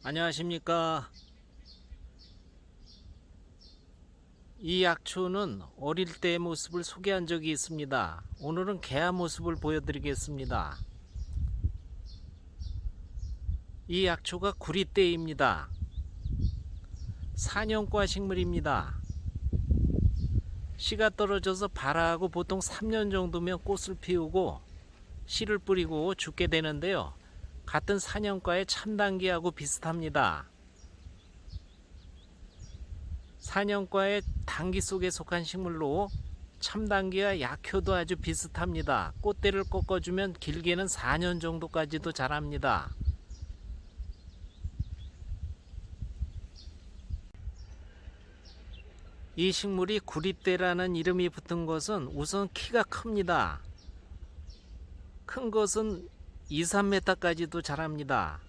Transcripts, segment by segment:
안녕하십니까. 이 약초는 어릴 때의 모습을 소개한 적이 있습니다. 오늘은 개화 모습을 보여드리겠습니다. 이 약초가 구리대입니다. 사년과 식물입니다. 씨가 떨어져서 발화하고 보통 3년 정도면 꽃을 피우고 씨를 뿌리고 죽게 되는데요. 같은 사년과의 참당귀하고 비슷합니다. 사년과의 당귀 속에 속한 식물로 참당귀와 약효도 아주 비슷합니다. 꽃대를 꺾어주면 길게는 4년 정도까지도 자랍니다. 이 식물이 구리대라는 이름이 붙은 것은 우선 키가 큽니다. 큰 것은 2, 3m까지도 자랍니다.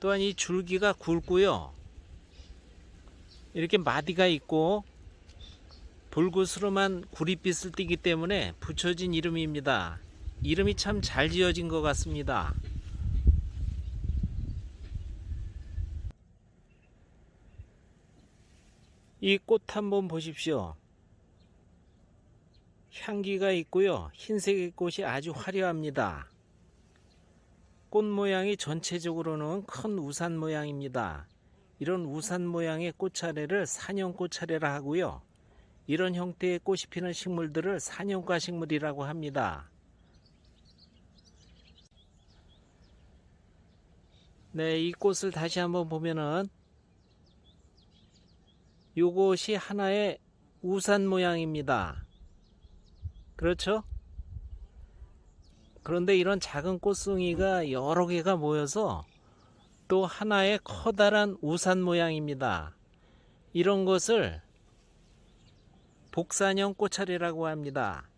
또한 이 줄기가 굵고요. 이렇게 마디가 있고 붉으스름한 구릿빛을 띠기 때문에 붙여진 이름입니다. 이름이 참 잘 지어진 것 같습니다. 이 꽃 한번 보십시오. 향기가 있고요. 흰색의 꽃이 아주 화려합니다. 꽃 모양이 전체적으로는 큰 우산 모양입니다. 이런 우산 모양의 꽃차례를 사년꽃차례라 하고요. 이런 형태의 꽃이 피는 식물들을 사년과 식물이라고 합니다. 네, 이 꽃을 다시 한번 보면은 요것이 하나의 우산 모양입니다. 그렇죠? 그런데 이런 작은 꽃송이가 여러 개가 모여서 또 하나의 커다란 우산 모양입니다. 이런 것을 복사형 꽃차례라고 합니다.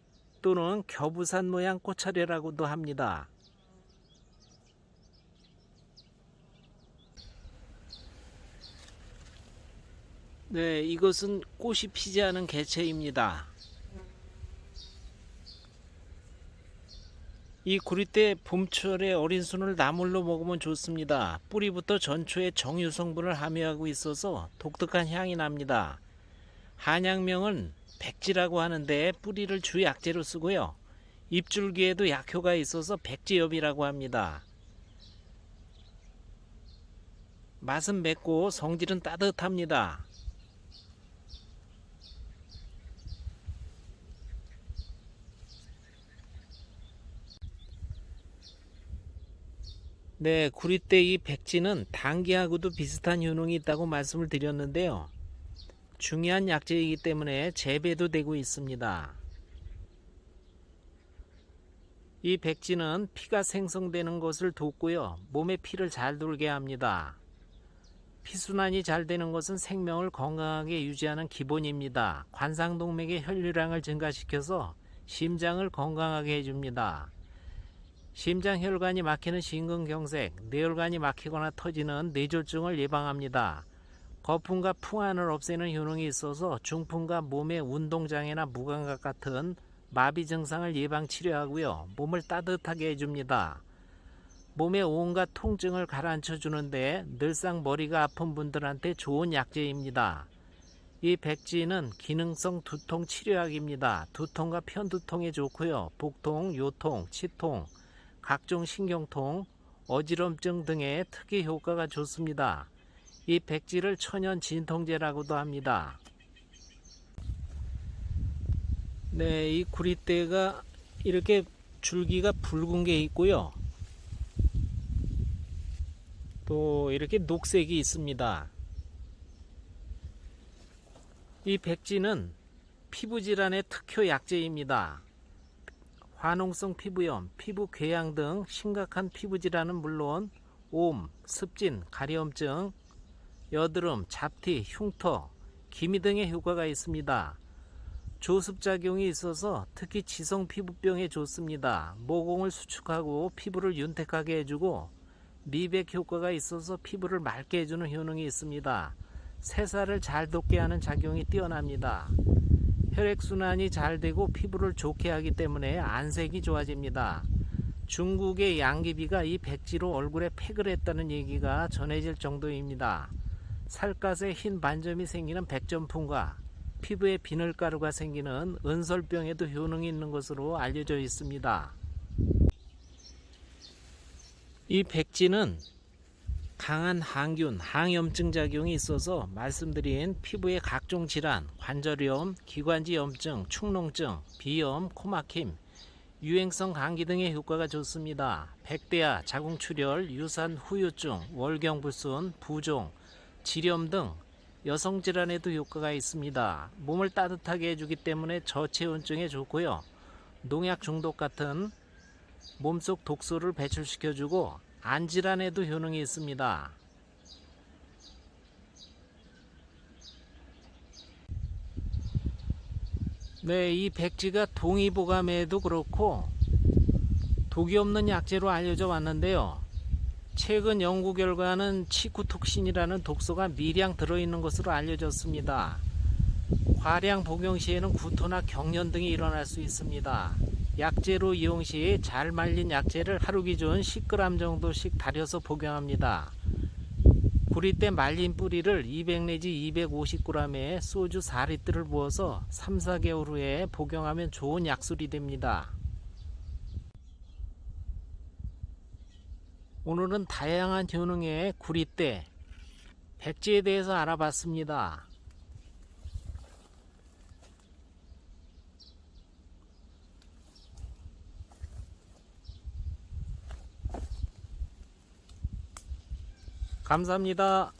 또는 겹우산 모양 꽃차례라고도 합니다. 네, 이것은 꽃이 피지 않은 개체입니다. 이 구리대 봄철에 어린 순을 나물로 먹으면 좋습니다. 뿌리부터 전초에 정유 성분을 함유하고 있어서 독특한 향이 납니다. 한약명은 백지라고 하는데 뿌리를 주 약재로 쓰고요. 잎줄기에도 약효가 있어서 백지엽이라고 합니다. 맛은 맵고 성질은 따뜻합니다. 네, 구리대 이 백지는 당귀하고도 비슷한 효능이 있다고 말씀을 드렸는데요. 중요한 약재이기 때문에 재배도 되고 있습니다. 이 백지는 피가 생성되는 것을 돕고요. 몸에 피를 잘 돌게 합니다. 피순환이 잘 되는 것은 생명을 건강하게 유지하는 기본입니다. 관상동맥의 혈류량을 증가시켜서 심장을 건강하게 해줍니다. 심장혈관이 막히는 심근경색, 뇌혈관이 막히거나 터지는 뇌졸중을 예방합니다. 거품과 풍한을 없애는 효능이 있어서 중풍과 몸의 운동장애나 무감각 같은 마비 증상을 예방 치료하고요. 몸을 따뜻하게 해줍니다. 몸의 온갖 통증을 가라앉혀 주는데 늘상 머리가 아픈 분들한테 좋은 약재입니다. 이 백지는 기능성 두통 치료약입니다. 두통과 편두통에 좋고요. 복통, 요통, 치통, 각종 신경통, 어지럼증 등의 특이 효과가 좋습니다. 이 백지를 천연 진통제라고도 합니다. 네, 이 구리대가 이렇게 줄기가 붉은 게 있고요. 또 이렇게 녹색이 있습니다. 이 백지는 피부질환의 특효 약재입니다. 화농성 피부염, 피부 궤양 등 심각한 피부질환은 물론 옴, 습진, 가려움증, 여드름, 잡티, 흉터, 기미 등의 효과가 있습니다. 조습작용이 있어서 특히 지성 피부병에 좋습니다. 모공을 수축하고 피부를 윤택하게 해주고 미백 효과가 있어서 피부를 맑게 해주는 효능이 있습니다. 새살을 잘 돋게 하는 작용이 뛰어납니다. 혈액순환이 잘 되고 피부를 좋게 하기 때문에 안색이 좋아집니다. 중국의 양귀비가 이 백지로 얼굴에 팩을 했다는 얘기가 전해질 정도입니다. 살갗에 흰 반점이 생기는 백점풍과 피부에 비늘가루가 생기는 은설병에도 효능이 있는 것으로 알려져 있습니다. 이 백지는 강한 항균, 항염증 작용이 있어서 말씀드린 피부의 각종 질환, 관절염, 기관지 염증, 축농증, 비염, 코막힘, 유행성 감기 등의 효과가 좋습니다. 백대야, 자궁출혈, 유산 후유증, 월경불순, 부종, 지렴 등 여성 질환에도 효과가 있습니다. 몸을 따뜻하게 해주기 때문에 저체온증에 좋고요. 농약 중독 같은 몸속 독소를 배출시켜주고 안질환에도 효능이 있습니다. 네, 이 백지가 동의보감에도 그렇고 독이 없는 약재로 알려져 왔는데요. 최근 연구 결과는 치쿠톡신이라는 독소가 미량 들어있는 것으로 알려졌습니다. 과량 복용 시에는 구토나 경련 등이 일어날 수 있습니다. 약재로 이용 시 잘 말린 약재를 하루 기준 10g 정도씩 달여서 복용합니다. 구리대 말린 뿌리를 200 내지 250g에 소주 4리터를 부어서 3-4개월 후에 복용하면 좋은 약술이 됩니다. 오늘은 다양한 효능의 구리대, 백지에 대해서 알아봤습니다. 감사합니다.